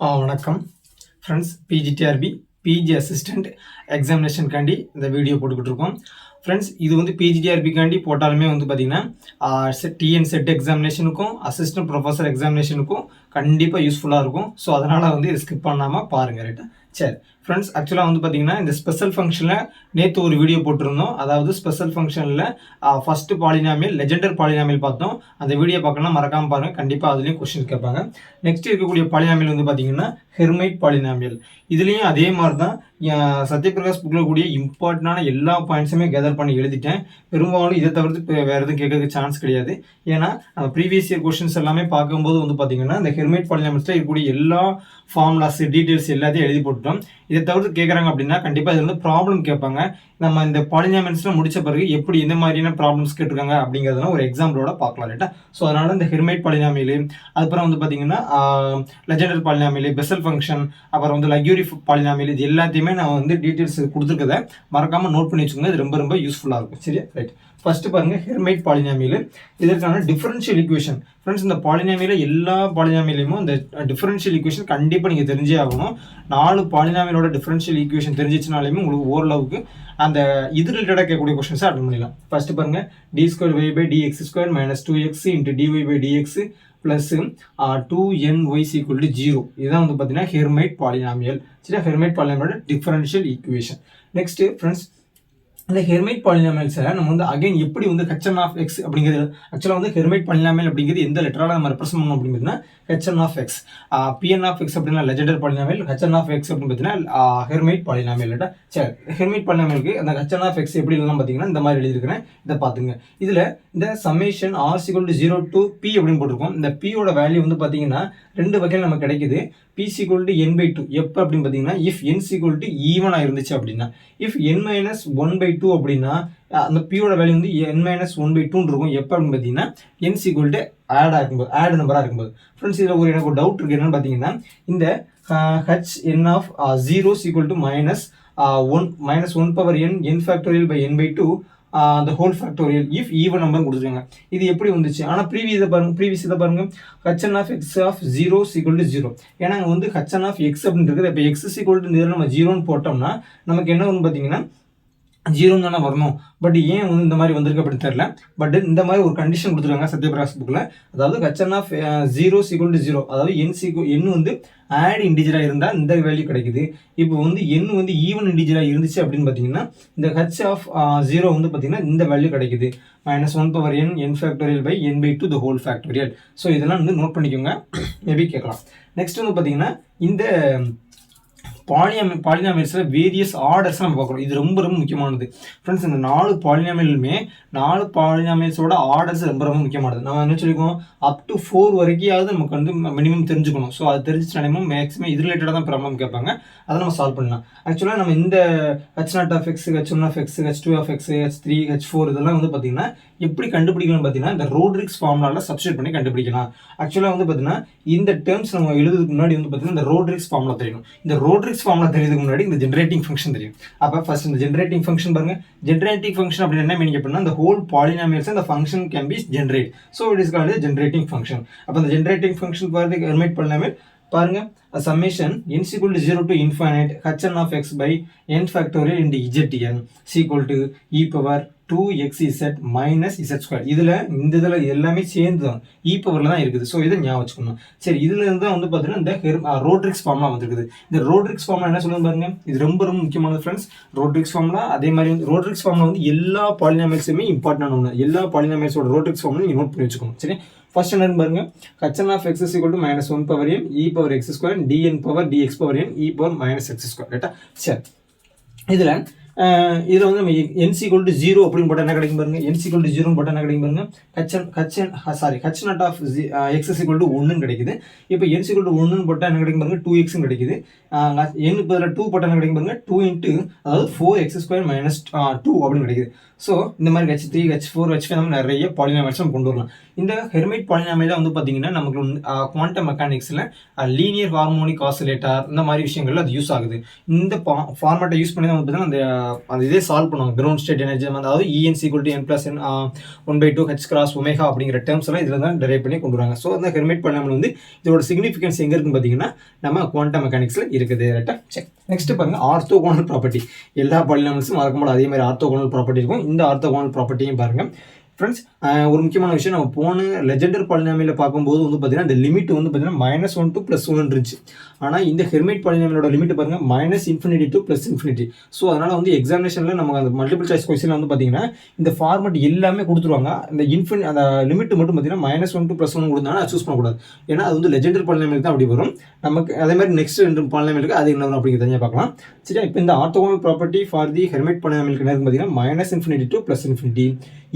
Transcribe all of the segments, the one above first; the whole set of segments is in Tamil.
வணக்கம் ஃப்ரெண்ட்ஸ். பிஜிடிஆர்பி பிஜி அசிஸ்டண்ட் எக்ஸாமினேஷனுக்காண்டி இந்த வீடியோ போட்டுக்கிட்டு இருக்கோம். ஃப்ரெண்ட்ஸ், இது வந்து பிஜிடிஆர்பிக்காண்டி போட்டாலுமே வந்து பார்த்திங்கன்னா டிஎன் செட் எக்ஸாமினேஷனுக்கும் அசிஸ்டன்ட் ப்ரொஃபஸர் எக்ஸாமினேஷனுக்கும் கண்டிப்பாக யூஸ்ஃபுல்லாக இருக்கும். ஸோ அதனால் வந்து இது ஸ்கிப் பண்ணாமல் பாருங்கள். ரைட்டா? சரி ஃப்ரெண்ட்ஸ், ஆக்சுவலாக வந்து பார்த்திங்கன்னா இந்த ஸ்பெஷல் ஃபங்க்ஷனில் நேற்று ஒரு வீடியோ போட்டிருந்தோம். அதாவது ஸ்பெஷல் ஃபங்க்ஷனில் ஃபஸ்ட்டு பாலினாமியல் லெஜெண்டர் பாலினாமியல் பார்த்தோம். அந்த வீடியோ பார்க்கலாம், மறக்காமல் பாருங்கள். கண்டிப்பாக அதுலேயும் கொஸ்டின் கேட்பாங்க. நெக்ஸ்ட் இருக்கக்கூடிய பாலினாமியல் வந்து பார்த்திங்கன்னா ஹெர்மைட் பாலினாமியல். இதுலேயும் அதே மாதிரி தான் சத்யபிரகாஷ் புக்கில் கூடிய இம்பார்ட்டண்டான எல்லா பாயிண்ட்ஸுமே கேதர் பண்ணி எழுதிட்டேன். பெரும்பாலும் இதை தவிர்த்து வேறு எதுவும் கேட்கறதுக்கு சான்ஸ் கிடையாது. ஏன்னா ப்ரீவியஸ் இயர் கொஸ்டின்ஸ் எல்லாமே பார்க்கும்போது வந்து பார்த்திங்கன்னா இந்த ஹெர்மைட் பாலினாமியல்ஸில் இருக்கக்கூடிய எல்லா ஃபார்முலாஸ் டீட்டெயில்ஸ் எல்லாத்தையும் எழுதி போட்டுட்டோம். இதை தவிர்த்து கேட்குறாங்க அப்படின்னா கண்டிப்பாக இது வந்து ப்ராப்ளம் கேட்பாங்க. நம்ம இந்த பாலினாமியல்ஸ்லாம் முடிச்ச பிறகு எப்படி எந்த மாதிரியான ப்ராப்ளம்ஸ் கேட்டிருக்காங்க அப்படிங்கிறதுலாம் ஒரு எக்ஸாம்பிளோட பார்க்கலாம். ரைட்டா? ஸோ அதனால் இந்த ஹெர்மைட் பாலினாமியல், அதுக்கப்புறம் வந்து பார்த்திங்கன்னா லெஜெண்டர் பாலினாமியல், பெசல் ஃபங்க்ஷன், அப்புறம் வந்து லக்யூரி பாலினாமியல், இது எல்லாத்தையுமே நான் வந்து டீட்டெயில்ஸ் கொடுத்துருக்கதை மறக்காமல் நோட் பண்ணி வச்சுக்கோங்க. இது ரொம்ப ரொம்ப யூஸ்ஃபுல்லாக இருக்கும். சரியா? ரைட். ஃபர்ஸ்ட் பாருங்க, ஹெர்மைட் பாலினாமியல். இதற்கான டிஃபரன்ஷியல் ஈக்குவேஷன். ஃப்ரெண்ட்ஸ், இந்த பாலினாமியல எல்லா பாலினாமியலையும் இந்த டிஃபரன்ஷியல் ஈக்குவேஷன் கண்டிப்பாக நீங்கள் தெரிஞ்சே ஆகணும். 4 பாலினாமியலோட டிஃபரன்ஷியல் ஈக்குவேஷன் தெரிஞ்சிச்சுனாலுமே உங்களுக்கு ஓரளவுக்கு அந்த இது ரிலேட்டடாக கேட்கக்கூடிய கொஸ்டின்ஸை அட்டன் பண்ணிடலாம். ஃபர்ஸ்ட் பாருங்க, d2y/dx² - 2x × dy/dx + 2ny = 0. இதுதான் வந்து பார்த்தீங்கன்னா ஹெர்மைட் பாலினாமியல். சரியா? ஹெர்மைட் பாலினாமியோட டிஃபரன்ஷியல் ஈக்குவேஷன். நெக்ஸ்ட் ஃப்ரெண்ட்ஸ், இந்த ஹெர்மைட் பாலினாமியல்ஸை நம்ம வந்து அகைன் எப்படி வந்து Hn(x) அப்படிங்கிறது, ஆக்சுவலாக வந்து ஹெர்மைட் பாலினாமியல் அப்படிங்கிறது எந்த லெட்டரால் நம்ம ரெப்ரசென்ட் பண்ணணும் அப்படிங்கிறதுனா Hn(x). Pn(x) அப்படின்னா லெஜெண்டர் பாலினாமியல், Hn(x) அப்படின்னு பார்த்தீங்கன்னா ஹெர்மைட் பாலினாமியல். சரி, ஹெர்மைட் பாலினாமியலுக்கு அந்த Hn(x) எப்படி இல்லைன்னா பார்த்தீங்கன்னா இந்த மாதிரி எழுதியிருக்கிறேன். இதை பார்த்துங்க. இதில் இந்த சம்மேஷன் r = 0 to p அப்படின்னு போட்டிருக்கோம். இந்த p-யோட வேல்யூ வந்து பார்த்தீங்கன்னா 2 வகையில் நமக்கு கிடைக்குது. p = n/2 எப்போ அப்படின்னு பார்த்தீங்கன்னா if n = ஈவனாக இருந்துச்சு அப்படின்னா. if n - 1/2 அப்படின்னா அந்த p-யோட வேல்யூ வந்து n - 1/2 இருக்கும். எப்போ அப்படின்னு பார்த்தீங்கன்னா n = ஆட் நம்பராக இருக்கும்போது. ஃப்ரெண்ட்ஸ், இதில் எனக்கு ஒரு டவுட் இருக்குது. என்னென்னு பார்த்தீங்கன்னா இந்த Hn of 0 = -1 n factorial by n/2 the whole factorial if even number கொடுத்துருக்காங்க. இது எப்படி வந்துச்சு? ஆனால் ப்ரீவியஸ் இதை பாருங்க, Hn(x) of 0 = 0. ஏன்னா அங்கே வந்து Hn(x) அப்படின்னு இருக்குது. இப்போ x = நம்ம 0ன்னு போட்டோம்னா நமக்கு என்ன வரும்னு பார்த்தீங்கன்னா 0 தானே வரணும். பட் ஏன் வந்து இந்த மாதிரி வந்திருக்கு அப்படின்னு தெரியல. பட் இந்த மாதிரி ஒரு கண்டிஷன் கொடுத்துருக்காங்க சத்யபிரகாஷ் புக்கில். அதாவது Hn(0 = 0), அதாவது n வந்து ஆட் இன்டிஜராக இருந்தால் இந்த வேல்யூ கிடைக்குது. இப்போ வந்து n வந்து ஈவன் இன்டிஜராக இருந்துச்சு அப்படின்னு பார்த்தீங்கன்னா இந்த H(0) வந்து பார்த்தீங்கன்னா இந்த வேல்யூ கிடைக்குது. -1 n factorial by n/2 the whole factorial. So இதெல்லாம் வந்து நோட் பண்ணிக்கோங்க, மேபி கேட்கலாம். நெக்ஸ்ட் வந்து பார்த்தீங்கன்னா இந்த பாலினாமியல்ஸில் வேரியஸ் ஆர்டர்ஸ் நம்ம பார்க்குறோம். இது ரொம்ப ரொம்ப முக்கியமானது. ஃப்ரெண்ட்ஸ், இந்த 4 பாலினாமியல்ஸோட ஆர்டர்ஸ் ரொம்ப ரொம்ப முக்கியமானது. நம்ம என்ன சொல்லிக்கோம், அப் டு 4 வரைக்கும் நமக்கு வந்து மினிமம் தெரிஞ்சுக்கணும். ஸோ அது தெரிஞ்சிச்சுனாலும் மேக்ஸிமம் இது ரிலேட்டடாக தான் ப்ராப்ளம் கேட்பாங்க. அதை நம்ம சால்வ் பண்ணலாம். ஆக்சுவலாக நம்ம இந்த H0(x), H1(x), H2(x), H3, H4 இதெல்லாம் வந்து பார்த்தீங்கன்னா எப்படி கண்டுபிடிக்கலாம்னு பார்த்தீங்கன்னா இந்த ரோட்ரிக்ஸ் ஃபார்முலாவில் சப்ஸ்டிட் பண்ணி கண்டுபிடிக்கலாம். ஆக்சுவலாக வந்து பார்த்தீங்கன்னா இந்த டேர்ம்ஸ் நம்ம எழுதுறதுக்கு முன்னாடி வந்து பார்த்தீங்கன்னா இந்த ரோட்ரிக்ஸ் ஃபார்முலா தெரியணும். இந்த ரோட்ரிக்ஸ் ஃபார்முலா தெரியறதுக்கு முன்னாடி இந்த ஜெனரேட்டிங் ஃபங்க்ஷன் தெரியும். அப்போ ஃபர்ஸ்ட் இந்த ஜெனரேட்டிங் ஃபங்க்ஷன் பாருங்க. ஜெனரேட்டிங் ஃபங்க்ஷன் அப்படின்னு என்ன மீனிங் அப்படின்னா இந்த ஹோல் பாலினாமியல்ஸ் இந்த function can be generate. So it is called generating function. அப்போ இந்த ஜெனரேட்டிங் ஃபங்க்ஷன் பாருங்க, ஹெர்மைட் பாலினாமியல் பாருங்க, summation n = 0 to ∞ Hn(x) by n factorial into Zn = e⁻2xz - z². இதில் எல்லாமே சேர்ந்து தான் e⁻ தான் இருக்குது. ஸோ இதை ஞாபகம் வச்சுக்கணும். சரி, இதுல இருந்து தான் வந்து பார்த்தீங்கன்னா இந்த ரோட்ரிக்ஸ் ஃபார்முலா வந்துருக்குது. இந்த ரோட்ரிக்ஸ் ஃபார்முலா என்ன சொல்லுங்க பாருங்க, இது ரொம்ப ரொம்ப முக்கியமானது ஃப்ரெண்ட்ஸ். ரோட்ரிக்ஸ் ஃபார்முலா அதே மாதிரி வந்து ரோட்ரிக்ஸ் ஃபார்முலா வந்து எல்லா பாலினாமியல்ஸுமே இம்பார்ட்டன்டான ஒன்று. எல்லா பாலினாமியல்ஸோட ரோட்ரிக்ஸ் ஃபார்முலா நீங்கள் நோட் பண்ணி வச்சுக்கணும். சரி, ஃபர்ஸ்ட் என்னன்னு பாருங்க, Hn(x) = -1n e⁻x² dn(dx)n e⁻−x². ரைட்டா? சரி, இதில் வந்து நம்ம n = 0 அப்படின்னு போட்டால் என்ன கிடைக்கும் பாருங்க. n = 0 போட்டால் என்ன கிடைக்கும் பாருங்க, H0(x) = 1 கிடைக்குது. இப்போ n = 1 போட்டால் என்ன கிடைக்கும் பாருங்க, 2x கிடைக்குது. n பதில் 2 போட்டால் என்ன கிடைக்கும் பாருங்க, 2 அதாவது 4x² - 2 அப்படின்னு கிடைக்குது. ஸோ இந்த மாதிரி H3, H4, H5 நம்ம நிறைய பாலினாமியல்ஸ் நம்ம கொண்டு வரலாம். இந்த ஹெர்மைட் பாலினாமியல் வந்து பார்த்தீங்கன்னா நமக்கு குவாண்டம் மெக்கானிக்ஸில் லீனியர் ஹார்மோனிக் ஆசிலேட்டர் இந்த மாதிரி விஷயங்கள்ல அது யூஸ் ஆகுது. இந்த ஃபார்மேட்டை யூஸ் பண்ணி தான் வந்து பார்த்தீங்கன்னா அந்த அந்த இதே சால்வ் பண்ணுவாங்க. கிரவுண்ட் ஸ்டேட் எனர்ஜி அதாவது EN = n + n 1/2 h cross omega அப்படிங்கிற டேர்ம்ஸ் எல்லாம் இதில் தான் டெரைவ் பண்ணி கொண்டு வராங்க. ஸோ அந்த ஹெர்மைட் பாலினாமியல் வந்து இதோட சிக்னிஃபிகன்ஸ் எங்கே இருக்குன்னு பார்த்தீங்கன்னா நம்ம குவாண்டம் மெக்கானிக்ஸில் இருக்குது. ரைட்டா? சரி, நெக்ஸ்ட் பாருங்க ஆர்த்தோகோனல் ப்ராப்பர்ட்டி. எல்லா பாலினாமியல்ஸும் வழக்கம்போல அதே மாதிரி ஆர்த்தோகோனல் ப்ராப்பர்ட்டி இருக்கும். இந்த ஆர்த்தோகோனல் ப்ராப்பர்ட்டியும் பாருங்க ஃப்ரெண்ட்ஸ். ஒரு முக்கியமான விஷயம், நம்ம போன லெஜெண்டர் பாலினாமியல பார்க்கும்போது வந்து பார்த்தீங்கன்னா இந்த லிமிட் வந்து பார்த்தீங்கன்னா -1 to +1 இருந்துச்சு. ஆனால் இந்த ஹெர்மைட் பாலினாமியலோட லிமிட் பாருங்க -∞ to +∞. ஸோ அதனால வந்து எக்ஸாமினேஷனில் நமக்கு அந்த மல்டிபிள் சாய்ஸ் கொஸ்டின் வந்து பார்த்தீங்கன்னா இந்த ஃபார்மெட் எல்லாமே கொடுத்துருவாங்க. அந்த லிமிட் மட்டும் பார்த்தீங்கன்னா -1 to +1 கொடுத்தாங்கன்னா சூஸ் பண்ணக்கூடாது. ஏன்னா அது வந்து லெஜெண்டர் பாலினாமியல் தான் அப்படி வரும். நமக்கு அதே மாதிரி நெக்ஸ்ட் 2 பாலினாமியலுக்கு அது என்ன வரும் அப்படிங்கிறது தனியாக பார்க்கலாம். சரியா? இப்போ இந்த orthogonal property for the Hermite பாலினாமியலுக்கு என்ன பார்த்தீங்கன்னா -∞ to +∞.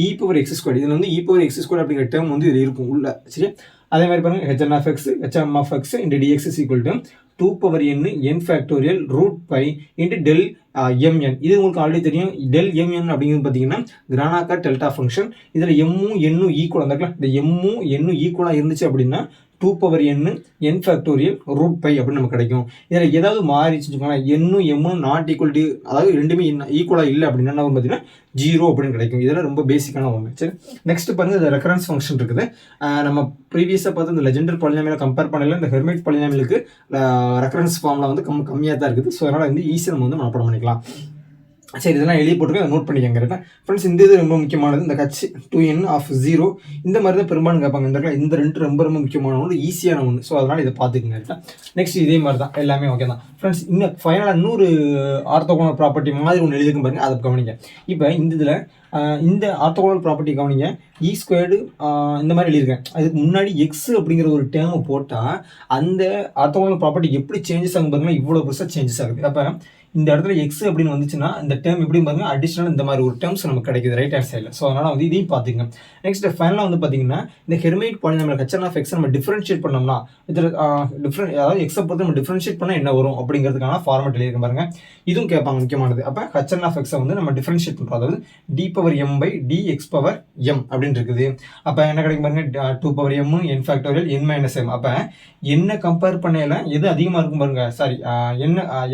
e⁴x². இதில் வந்து e⁴x² அப்படிங்கிற டேர்ம் வந்து இதில் இருக்கும் உள்ள. சரி, அதே மாதிரி பாருங்க Hn(x) Hm(x) dx = 2n n factorial √π del mn. இது உங்களுக்கு ஆல்ரெடி தெரியும். del mn அப்படிங்கிறது பார்த்தீங்கன்னா கிரானாக்கர் டெல்டா ஃபங்க்ஷன். இதில் m-ம் n-ம் ஈக்குவலாக இருந்தால் இந்த m-ம் n-ம் ஈக்குவலாக இருந்துச்சு அப்படின்னா 2n n ஃபேக்டோரியல் √π அப்படின்னு நமக்கு கிடைக்கும். இதில் ஏதாவது மாறிச்சு n-ம் m-ம் நாட் ஈக்குவல் டு, அதாவது ரெண்டுமே ஈக்குவலாக இல்லை அப்படின்னா நம்ம பார்த்தீங்கன்னா 0 அப்படின்னு கிடைக்கும். இதெல்லாம் ரொம்ப பேசிக்கான ஒன்று. சரி, நெக்ஸ்ட் பாருங்க இந்த ரெஃபரன்ஸ் ஃபங்க்ஷன் இருக்குது. நம்ம ப்ரீவியஸாக பார்த்து இந்த லெஜெண்டர் பாலினாமியலை கம்பேர் பண்ணல இந்த ஹெர்மைட் பாலினாமியலுக்கு ரெஃபரன்ஸ் ஃபார்மில் வந்து கம்மியாக தான் இருக்குது. ஸோ அதனால் வந்து ஈஸியாக நம்ம வந்து மனப்பாடம் பண்ணிக்கலாம். சரி, இதெல்லாம் எழுதி போட்டுருக்கேன், நோட் பண்ணிக்கங்க. கரெக்டாக ஃப்ரெண்ட்ஸ், இந்த இது ரொம்ப முக்கியமானது. இந்த h(2n)(0) இந்த மாதிரி தான் பெரும்பாலும் கேட்பாங்க. இந்த ரெண்டு ரொம்ப ரொம்ப முக்கியமான ஒன்று, ஈஸியான ஒன்று. ஸோ அதனால் இதை பார்த்துக்குங்க. கரெக்டாக நெக்ஸ்ட் இதே மாதிரி தான் எல்லாமே ஓகே தான் ஃப்ரெண்ட்ஸ். இன்னும் ஃபைனலாக இன்னொரு ஆர்த்தோகோனல் ப்ராப்பர்ட்டி மாதிரி ஒன்று எழுதிக்கும் பாருங்க, அதை கவனிங்க. இப்போ இந்த இதில் இந்த ஆர்த்தோகோனல் ப்ராப்பர்ட்டி கவனிங்க. e² இந்த மாதிரி எழுதியிருக்கேன். அதுக்கு முன்னாடி எக்ஸ் அப்படிங்கிற ஒரு டேர்மை போட்டால் அந்த ஆர்த்தோகோனல் ப்ராப்பர்ட்டி எப்படி சேஞ்சஸ் ஆகும் பாருங்கன்னா இவ்வளோ பெருசாக சேஞ்சஸ் ஆகுது. அப்போ இந்த இடத்துல எக்ஸ் அப்படின்னு வந்துச்சுன்னா இந்த டேர்ம் எப்படி பாருங்க அடிஷனல் இந்த மாதிரி ஒரு டேர்ம்ஸ் நமக்கு கிடைக்குது ரைட் ஹேண்ட் சைடில். ஸோ அதனால் வந்து இதையும் பார்த்துக்கங்க. நெக்ஸ்ட் ஃபைனலாக வந்து பார்த்தீங்கன்னா இந்த ஹெர்மைட் பாலினாமியல் Hn(x) நம்ம டிஃபரன்ஷியேட் பண்ணோம்னா இதில் அதாவது எக்ஸை பொறுத்து நம்ம டிஃபரன்ஷியேட் பண்ணால் என்ன வரும் அப்படிங்கிறதுக்கான ஃபார்மெட் எழுதியிருக்க பாருங்க. இதுவும் கேட்பாங்க முக்கியமானது. அப்போ Hn(x) வந்து நம்ம டிஃபரன்ஷியேட் பண்ணுறோம், அதாவது d⁻m/dx⁻m அப்படின்னு இருக்குது. அப்போ என்ன கிடைக்கும் பாருங்க 2m n ஃபேக்டோரியல் n-m. அப்போ என்ன கம்பேர் பண்ணையில எது அதிகமாக இருக்கும் பாருங்க, சாரி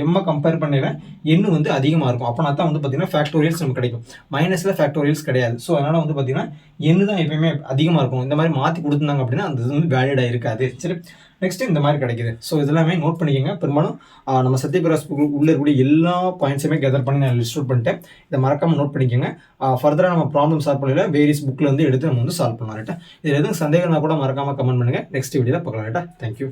எம்மை கம்பேர் பண்ணையில n வந்து அதிகமாக இருக்கும். அப்போ நான் தான் வந்து பார்த்தீங்கன்னா ஃபேக்டோரியல்ஸ் நமக்கு கிடைக்கும். மைனஸில் ஃபேக்டோரியல்ஸ் கிடையாது. ஸோ அதனால் வந்து பார்த்தீங்கன்னா n தான் எப்பயுமே அதிகமாக இருக்கும். இந்த மாதிரி மாற்றி கொடுத்துருந்தாங்க அப்படின்னா அந்த இது வந்து வேலிடாக இருக்காது. சரி, நெக்ஸ்ட் இந்த மாதிரி கிடைக்குது. ஸோ இதெல்லாமே நோட் பண்ணிக்கோங்க. பெரும்பாலும் நம்ம சத்யபிரகாஷ் உள்ளே இருக்கக்கூடிய எல்லா பாயிண்ட்ஸுமே கேதர் பண்ணி நான் லிஸ்ட் அவுட் பண்ணிட்டேன். இதை மறக்காமல் நோட் பண்ணிக்கோங்க. ஃபர்தராக நம்ம ப்ராப்ளம் சால்வ் பண்ணல வேரியஸ் புக்கில் வந்து எடுத்து நம்ம வந்து சால்வ் பண்ணலாம். ரைட்டா? இதில் எதுவும் சந்தேகம்னா கூட மறக்காமல் கமெண்ட் பண்ணுங்கள். நெக்ஸ்ட் வீடியோவில் பார்க்கலாம். ரைட்டா? தேங்க்யூ.